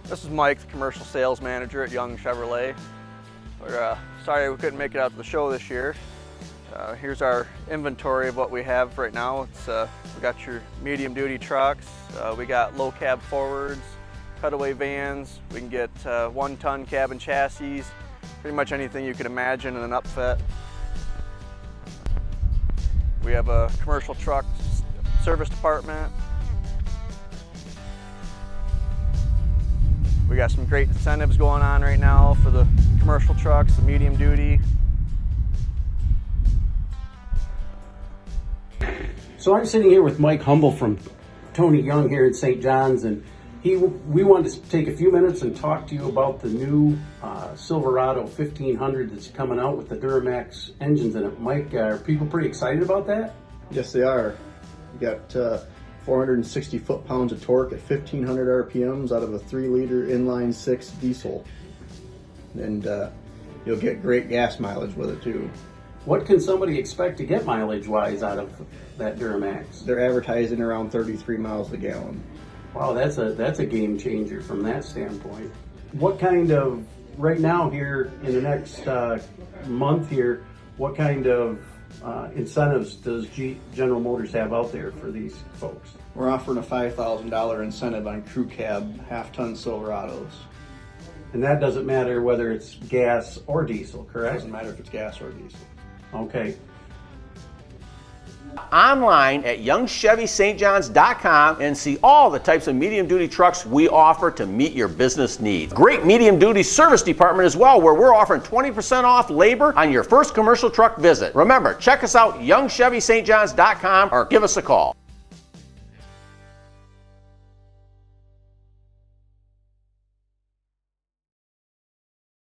This is Mike, the commercial sales manager at Young Chevrolet. We're sorry we couldn't make it out to the show this year. Here's our inventory of what we have right now. We got your medium duty trucks, we got low cab forwards, cutaway vans, we can get 1 ton cab and chassis, pretty much anything you could imagine in an upfit. We have a commercial truck service department. We got some great incentives going on right now for the commercial trucks, the medium duty. So I'm sitting here with Mike Humble from Tony Young here in St. John's, and we wanted to take a few minutes and talk to you about the new Silverado 1500 that's coming out with the Duramax engines in it. Mike, are people pretty excited about that? Yes, they are. We got 460 foot-pounds of torque at 1,500 RPMs out of a 3-liter inline-6 diesel. And you'll get great gas mileage with it too. What can somebody expect to get mileage-wise out of that Duramax? They're advertising around 33 miles a gallon. Wow, that's a game changer from that standpoint. What kind of, right now here in the next month here, what kind of incentives does General Motors have out there for these folks? We're offering a $5,000 incentive on crew cab half-ton Silverados. And that doesn't matter whether it's gas or diesel, correct? Doesn't matter if it's gas or diesel. Okay. Online at youngchevystjohns.com and see all the types of medium duty trucks we offer to meet your business needs. Great medium duty service department as well, where we're offering 20% off labor on your first commercial truck visit. Remember, check us out youngchevystjohns.com or give us a call.